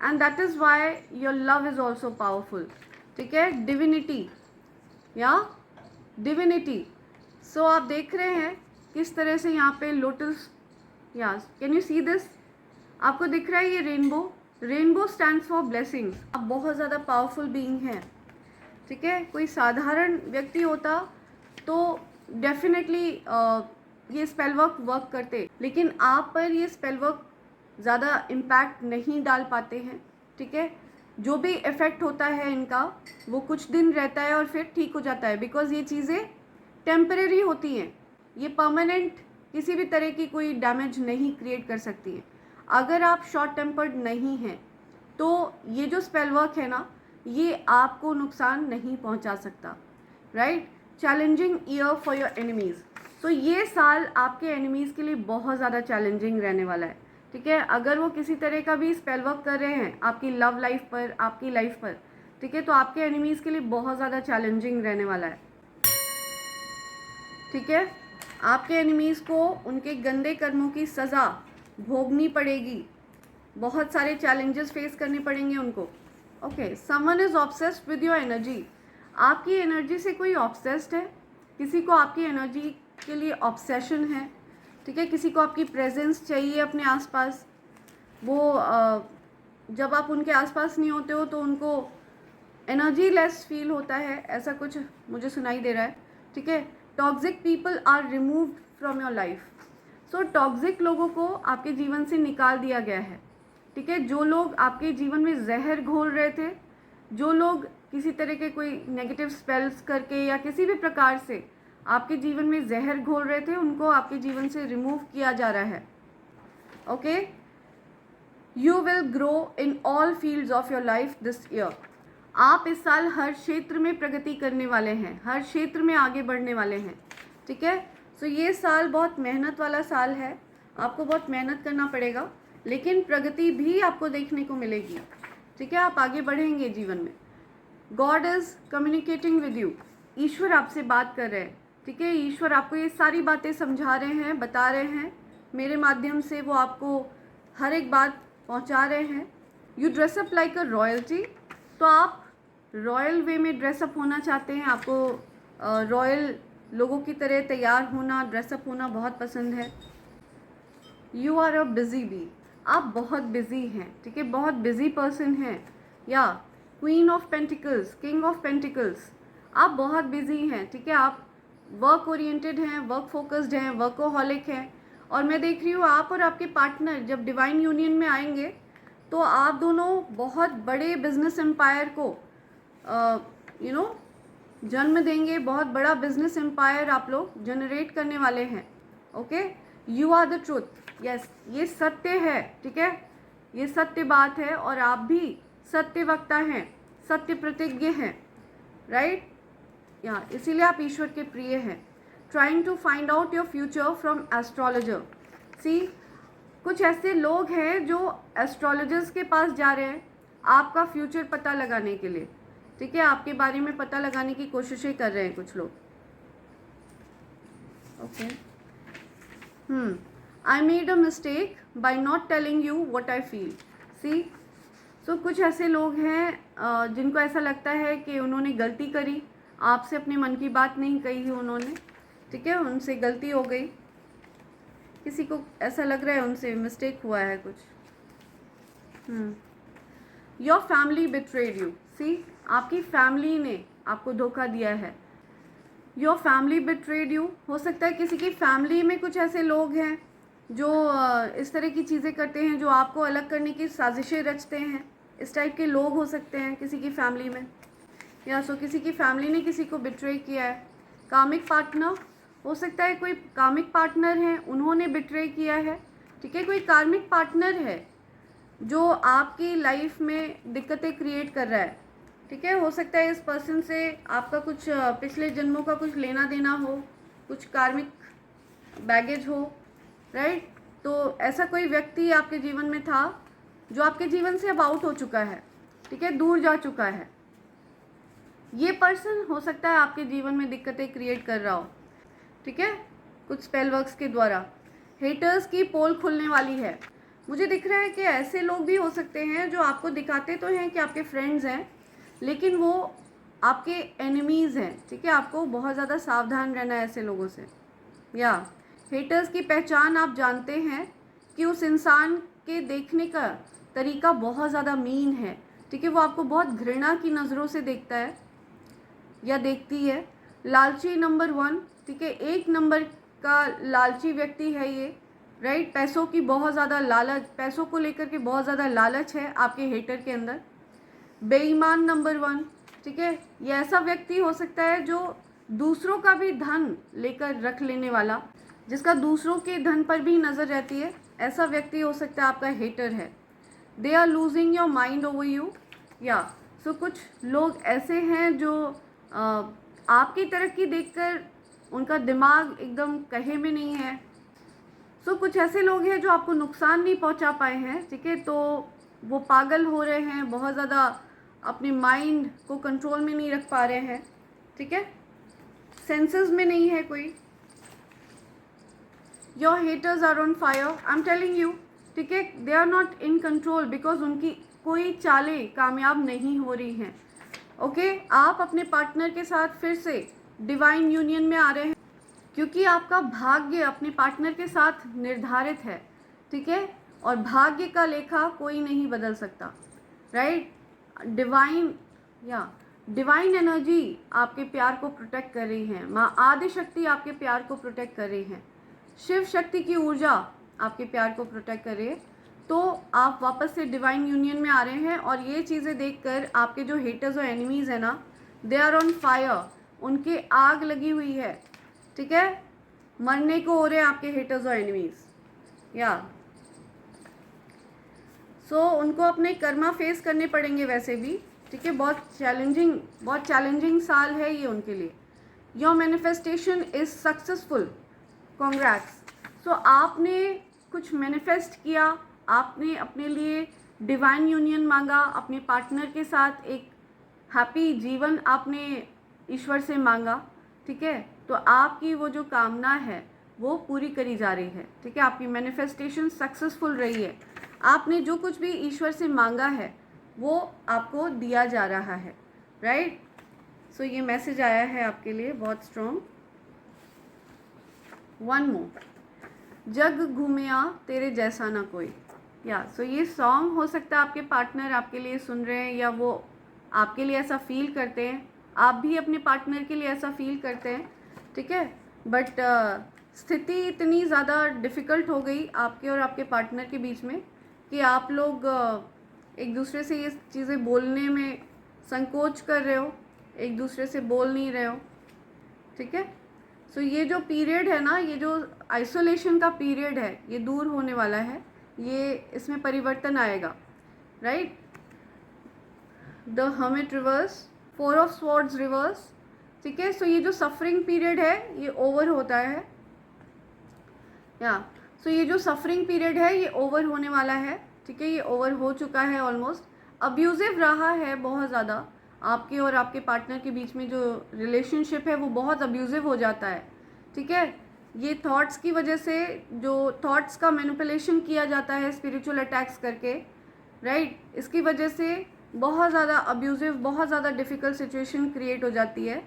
S1: and that is why your love is also powerful, ठीक है। डिविनिटी या डिविनिटी। सो आप देख रहे हैं किस तरह से यहाँ पे lotus, yes, can you see this, आपको दिख रहा है ये रेनबो स्टैंड्स फॉर ब्लेसिंग्स। आप बहुत ज़्यादा पावरफुल बीइंग हैं, ठीक है। कोई साधारण व्यक्ति होता तो डेफिनेटली ये स्पेल वर्क करते, लेकिन आप पर ये स्पेल वर्क ज़्यादा इम्पैक्ट नहीं डाल पाते हैं, ठीक है। जो भी इफ़ेक्ट होता है इनका वो कुछ दिन रहता है और फिर ठीक हो जाता है, बिकॉज़ ये चीज़ें टेम्परेरी होती हैं, ये परमानेंट किसी भी तरह की कोई डैमेज नहीं क्रिएट कर सकती है। अगर आप शॉर्ट टेम्पर्ड नहीं हैं तो ये जो स्पेल वर्क है ना, ये आपको नुकसान नहीं पहुंचा सकता, right. Challenging year for your enemies. तो ये साल आपके एनिमीज़ के लिए बहुत ज़्यादा चैलेंजिंग रहने वाला है, ठीक है। अगर वो किसी तरह का भी स्पेल वर्क कर रहे हैं आपकी लव लाइफ पर, आपकी लाइफ पर, ठीक है, तो आपके एनिमीज़ के लिए बहुत ज़्यादा चैलेंजिंग रहने वाला है, ठीक है। आपके एनिमीज़ को उनके गंदे कर्मों की सज़ा भोगनी पड़ेगी, बहुत सारे चैलेंजेस फेस करने पड़ेंगे उनको, okay. Someone is obsessed with your energy. आपकी एनर्जी से कोई ऑब्सेस्ड है, किसी को आपकी एनर्जी के लिए ऑब्सेशन है, ठीक है। किसी को आपकी प्रेजेंस चाहिए अपने आसपास, वो जब आप उनके आसपास नहीं होते हो तो उनको एनर्जी लेस फील होता है, ऐसा कुछ मुझे सुनाई दे रहा है, ठीक है। Toxic people are removed from your life. So toxic लोगों को आपके जीवन से निकाल दिया गया है, ठीक है। जो लोग आपके जीवन में जहर घोल रहे थे, जो लोग किसी तरह के कोई नेगेटिव स्पेल्स करके या किसी भी प्रकार से आपके जीवन में जहर घोल रहे थे, उनको आपके जीवन से रिमूव किया जा रहा है। Okay, you will grow in all fields of your life this year. आप इस साल हर क्षेत्र में प्रगति करने वाले हैं, हर क्षेत्र में आगे बढ़ने वाले हैं, ठीक है। सो ये साल बहुत मेहनत वाला साल है, आपको बहुत मेहनत करना पड़ेगा, लेकिन प्रगति भी आपको देखने को मिलेगी, ठीक है। आप आगे बढ़ेंगे जीवन में। God is communicating with you, ईश्वर आपसे बात कर रहे हैं, ठीक है। ईश्वर आपको ये सारी बातें समझा रहे हैं, बता रहे हैं, मेरे माध्यम से वो आपको हर एक बात पहुंचा रहे हैं। You dress up like a royalty, तो आप रॉयल वे में ड्रेसअप होना चाहते हैं, आपको रॉयल लोगों की तरह तैयार होना, ड्रेसअप होना बहुत पसंद है। You are a busy bee, आप बहुत बिजी हैं, ठीक है, बहुत बिजी पर्सन हैं। या queen of pentacles, king of pentacles, आप बहुत बिजी हैं, ठीक है। आप वर्क ओरिएंटेड हैं, वर्क फोकस्ड हैं, वर्कोहॉलिक हैं। और मैं देख रही हूँ आप और आपके पार्टनर जब डिवाइन यूनियन में आएंगे तो आप दोनों बहुत बड़े बिजनेस एम्पायर को जन्म देंगे, बहुत बड़ा बिजनेस एम्पायर आप लोग जनरेट करने वाले हैं। Okay, you are the truth, yes, ये सत्य है, ठीक है, ये सत्य बात है। और आप भी सत्य वक्ता हैं, सत्य प्रतिज्ञ हैं, राइट। या इसीलिए आप ईश्वर के प्रिय हैं। Trying to find out your future from astrologer, see, कुछ ऐसे लोग हैं जो एस्ट्रोलॉजर्स के पास जा रहे हैं आपका फ्यूचर पता लगाने के लिए, ठीक है, आपके बारे में पता लगाने की कोशिशें कर रहे हैं कुछ लोग। Okay, I made a mistake by not telling you what I feel, see. So कुछ ऐसे लोग हैं जिनको ऐसा लगता है कि उन्होंने गलती करी, आपसे अपने मन की बात नहीं कही उन्होंने, ठीक है, उनसे गलती हो गई, किसी को ऐसा लग रहा है उनसे मिस्टेक हुआ है कुछ। योर फैमिली बिट्रेड यू, सी, आपकी फैमिली ने आपको धोखा दिया है। योर फैमिली बिट्रेड यू, हो सकता है किसी की फैमिली में कुछ ऐसे लोग हैं जो इस तरह की चीज़ें करते हैं, जो आपको अलग करने की साजिशें रचते हैं। इस टाइप के लोग हो सकते हैं किसी की फैमिली में, या सो किसी की फैमिली ने किसी को बिट्रे किया है। कामिक पार्टनर, हो सकता है कोई कामिक पार्टनर है, उन्होंने बिट्रे किया है, ठीक है। कोई कार्मिक पार्टनर है जो आपकी लाइफ में दिक्कतें क्रिएट कर रहा है, ठीक है। हो सकता है इस पर्सन से आपका कुछ पिछले जन्मों का कुछ लेना देना हो, कुछ कार्मिक बैगेज हो, राइट। तो ऐसा कोई व्यक्ति आपके जीवन में था जो आपके जीवन से अब आउट हो चुका है, ठीक है, दूर जा चुका है। ये पर्सन हो सकता है आपके जीवन में दिक्कतें क्रिएट कर रहा हो, ठीक है, कुछ स्पेल वर्क्स के द्वारा। हेटर्स की पोल खुलने वाली है। मुझे दिख रहा है कि ऐसे लोग भी हो सकते हैं जो आपको दिखाते तो हैं कि आपके फ्रेंड्स हैं, लेकिन वो आपके एनिमीज़ हैं, ठीक है। आपको बहुत ज़्यादा सावधान रहना है ऐसे लोगों से। या हेटर्स की पहचान आप जानते हैं कि उस इंसान के देखने का तरीका बहुत ज़्यादा मीन है, ठीक है, वो आपको बहुत घृणा की नज़रों से देखता है या देखती है। लालची नंबर 1, ठीक है, 1 नंबर का लालची व्यक्ति है ये, राइट। पैसों की बहुत ज़्यादा लालच, पैसों को लेकर के बहुत ज़्यादा लालच है आपके हेटर के अंदर। बेईमान नंबर 1, ठीक है, ये ऐसा व्यक्ति हो सकता है जो दूसरों का भी धन लेकर रख लेने वाला, जिसका दूसरों के धन पर भी नज़र रहती है, ऐसा व्यक्ति हो सकता है आपका हेटर है। They are losing your mind over you, या सो कुछ लोग ऐसे हैं जो आपकी तरक्की देखकर उनका दिमाग एकदम कहे में नहीं है। सो कुछ ऐसे लोग हैं जो आपको नुकसान नहीं पहुंचा पाए हैं, ठीक है, तो वो पागल हो रहे हैं, बहुत ज़्यादा अपने माइंड को कंट्रोल में नहीं रख पा रहे हैं, ठीक है, सेंसेस में नहीं है कोई। Your haters are on fire, I am telling you, ठीक है, they are not in control because उनकी कोई चालें कामयाब नहीं हो रही हैं। ओके, आप अपने पार्टनर के साथ फिर से डिवाइन यूनियन में आ रहे हैं क्योंकि आपका भाग्य अपने पार्टनर के साथ निर्धारित है, ठीक है, और भाग्य का लेखा कोई नहीं बदल सकता, राइट। डिवाइन एनर्जी आपके प्यार को प्रोटेक्ट कर रही है, माँ आदि शक्ति आपके प्यार को प्रोटेक्ट कर रही है, शिव शक्ति की ऊर्जा आपके प्यार को प्रोटेक्ट कर रही है। तो आप वापस से डिवाइन यूनियन में आ रहे हैं। और ये चीज़ें देखकर आपके जो हेटर्स और एनिमीज़ हैं ना, दे आर ऑन फायर, उनके आग लगी हुई है, ठीक है, मरने को हो रहे हैं आपके हेटर्स और एनिमीज़। या सो उनको अपने कर्मा फेस करने पड़ेंगे वैसे भी, ठीक है। बहुत चैलेंजिंग साल है ये उनके लिए। Your manifestation is successful, congrats. So आपने कुछ मैनिफेस्ट किया, आपने अपने लिए डिवाइन यूनियन मांगा, अपने पार्टनर के साथ एक हैप्पी जीवन आपने ईश्वर से मांगा, ठीक है। तो आपकी वो जो कामना है वो पूरी करी जा रही है, ठीक है। आपकी मैनिफेस्टेशन सक्सेसफुल रही है। आपने जो कुछ भी ईश्वर से मांगा है वो आपको दिया जा रहा है, राइट। सो ये मैसेज आया है आपके लिए बहुत स्ट्रॉन्ग। वन मोर, जग घूमिया तेरे जैसा ना कोई। या सो ये सॉन्ग हो सकता है आपके पार्टनर आपके लिए सुन रहे हैं, या वो आपके लिए ऐसा फील करते हैं, आप भी अपने पार्टनर के लिए ऐसा फील करते हैं, ठीक है। बट स्थिति इतनी ज़्यादा डिफ़िकल्ट हो गई आपके और आपके पार्टनर के बीच में कि आप लोग एक दूसरे से ये चीज़ें बोलने में संकोच कर रहे हो, एक दूसरे से बोल नहीं रहे हो, ठीक है। सो ये जो पीरियड है ना, ये जो आइसोलेशन का पीरियड है, ये दूर होने वाला है, ये इसमें परिवर्तन आएगा, right. The hermit reverse, 4 of swords reverse, ठीक है। सो ये जो सफरिंग पीरियड है ये ओवर होता है, या सो ये जो सफरिंग पीरियड है ये ओवर होने वाला है, ठीक है। ये ओवर हो चुका है ऑलमोस्ट। अब्यूज़िव रहा है बहुत ज़्यादा, आपके और आपके पार्टनर के बीच में जो रिलेशनशिप है वो बहुत अब्यूज़िव हो जाता है, ठीक है। ये थॉट्स की वजह से, जो थॉट्स का मैनिपुलेशन किया जाता है स्पिरिचुअल अटैक्स करके, राइट, इसकी वजह से बहुत ज़्यादा अब्यूज़िव, बहुत ज़्यादा डिफ़िकल्ट सिचुएशन क्रिएट हो जाती है,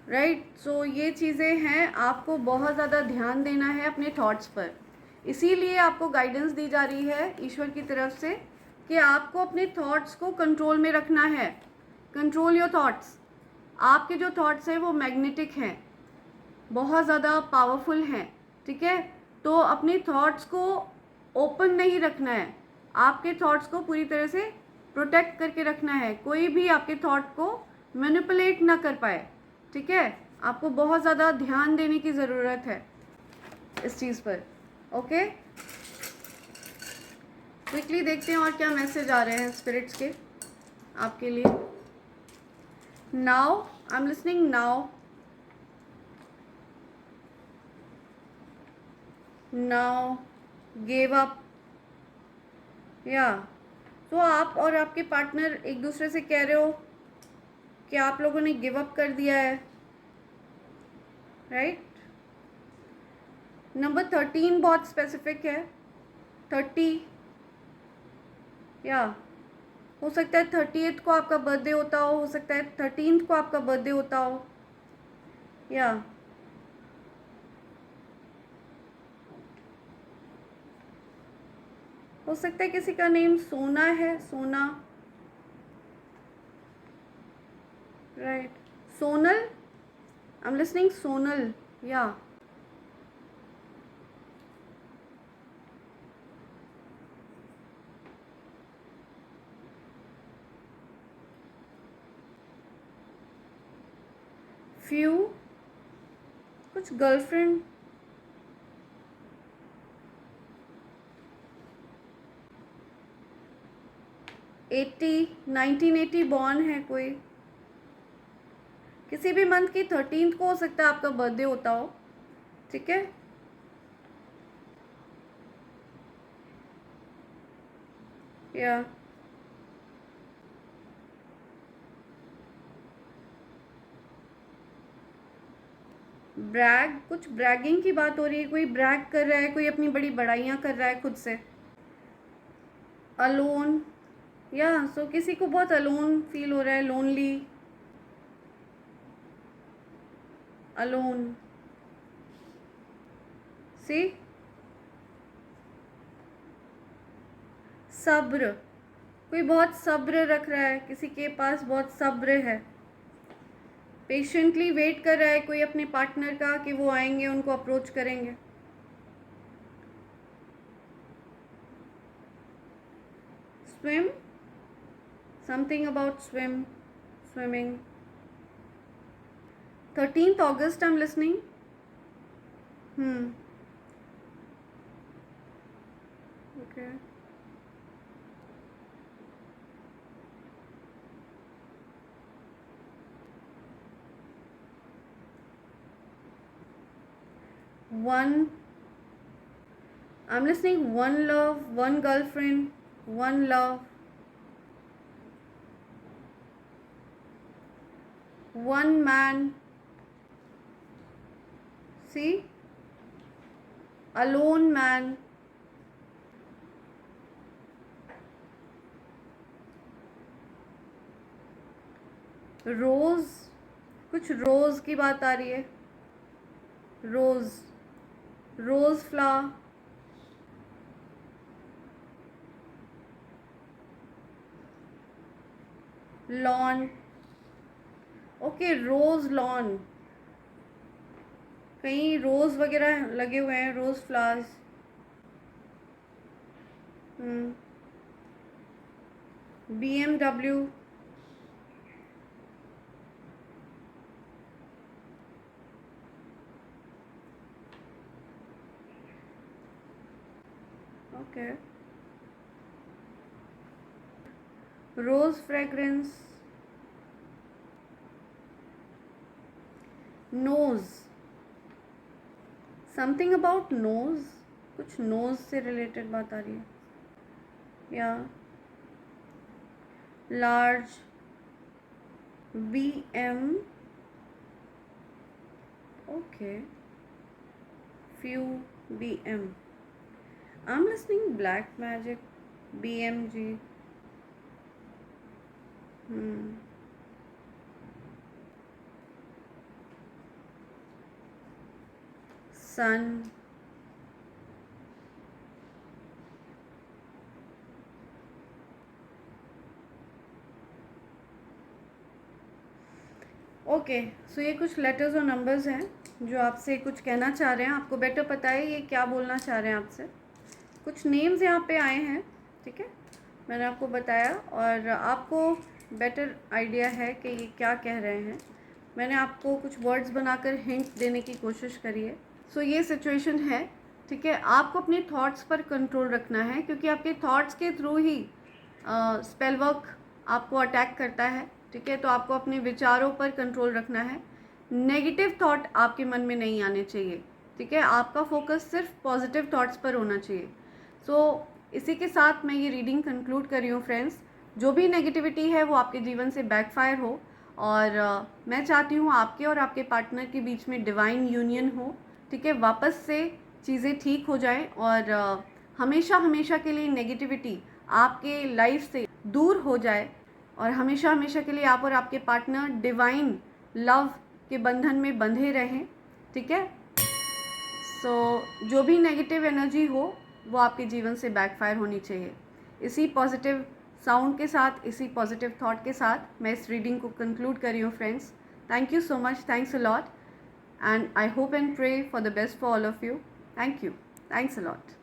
S1: राइट। सो ये चीज़ें हैं, आपको बहुत ज़्यादा ध्यान देना है अपने थॉट्स पर। इसीलिए आपको गाइडेंस दी जा रही है ईश्वर की तरफ से कि आपको अपने थॉट्स को कंट्रोल में रखना है। Control your thoughts. आपके जो थॉट्स हैं वो मैग्नेटिक हैं, बहुत ज़्यादा पावरफुल हैं, ठीक है। तो अपने थॉट्स को ओपन नहीं रखना है, आपके थॉट्स को पूरी तरह से प्रोटेक्ट करके रखना है, कोई भी आपके थॉट को मैनिपुलेट ना कर पाए, ठीक है। आपको बहुत ज़्यादा ध्यान देने की ज़रूरत है इस चीज़ पर, ओके। क्विकली देखते हैं और क्या मैसेज आ रहे हैं स्पिरिट्स के आपके लिए। Now I am listening now. Now gave up, या तो आप और आपके पार्टनर एक दूसरे से कह रहे हो कि आप लोगों ने गिव अप कर दिया है, राइट। नंबर 13 बहुत स्पेसिफिक है, 30, या हो सकता है 30th को आपका बर्थडे होता हो सकता है 13th को आपका बर्थडे होता हो, या हो सकता है किसी का नेम सोना है, सोना, right. Sonal, I am listening Sonal, या फ्यू, कुछ गर्लफ्रेंड, एट्टी, 1980 बॉर्न है कोई, किसी भी मंथ की 13th को हो सकता है आपका बर्थडे होता हो, ठीक है। या ब्रैग, कुछ ब्रैगिंग की बात हो रही है, कोई ब्रैग कर रहा है, कोई अपनी बड़ी बड़ाइयाँ कर रहा है खुद से। अलोन, या सो किसी को बहुत अलोन फील हो रहा है, लोनली, अलोन, सी। सब्र, कोई बहुत सब्र रख रहा है, किसी के पास बहुत सब्र है, पेशेंटली वेट कर रहा है कोई अपने पार्टनर का कि वो आएंगे, उनको अप्रोच करेंगे। swim, something about swimming. 13th August I'm listening. Okay. I'm listening. One love, one girlfriend, one love, one man. See? Alone man. रोज, कुछ रोज की बात आ रही है. Rose flower. Lawn. Okay, rose lawn. कहीं रोज वगैरह लगे हुए हैं, rose flowers. BMW. Okay. Rose fragrance. Nose. Something about nose. कुछ नोज से रिलेटेड बात आ रही है. या large. BM. Okay. few. BM. I'm listening. Black Magic. BMG. Sun. Okay. So ये कुछ लेटर्स और नंबर्स हैं जो आपसे कुछ कहना चाह रहे हैं. आपको बेटर पता है ये क्या बोलना चाह रहे हैं आपसे. कुछ नेम्स यहाँ पे आए हैं, ठीक है, मैंने आपको बताया, और आपको बेटर आइडिया है कि ये क्या कह रहे हैं. मैंने आपको कुछ वर्ड्स बनाकर हिंट देने की कोशिश करी है. सो ये सिचुएशन है, ठीक है. आपको अपने थॉट्स पर कंट्रोल रखना है, क्योंकि आपके थॉट्स के थ्रू ही स्पेल वर्क आपको अटैक करता है, ठीक है. तो आपको अपने विचारों पर कंट्रोल रखना है. नेगेटिव थॉट आपके मन में नहीं आने चाहिए, ठीक है. आपका फोकस सिर्फ पॉजिटिव थॉट्स पर होना चाहिए. सो इसी के साथ मैं ये रीडिंग कंक्लूड कर रही हूँ फ्रेंड्स. जो भी नेगेटिविटी है वो आपके जीवन से बैकफायर हो, और मैं चाहती हूँ आपके और आपके पार्टनर के बीच में डिवाइन यूनियन हो, ठीक है. वापस से चीज़ें ठीक हो जाएं, और हमेशा हमेशा के लिए नेगेटिविटी आपके लाइफ से दूर हो जाए, और हमेशा हमेशा के लिए आप और आपके पार्टनर डिवाइन लव के बंधन में बंधे रहें, ठीक है. सो जो भी नेगेटिव एनर्जी हो वो आपके जीवन से बैकफायर होनी चाहिए. इसी पॉजिटिव साउंड के साथ, इसी पॉजिटिव थॉट के साथ मैं इस रीडिंग को कंक्लूड कर रही हूँ friends. Thank you so much. Thanks a lot, and I hope and pray for the best for all of you. Thank you. Thanks a lot.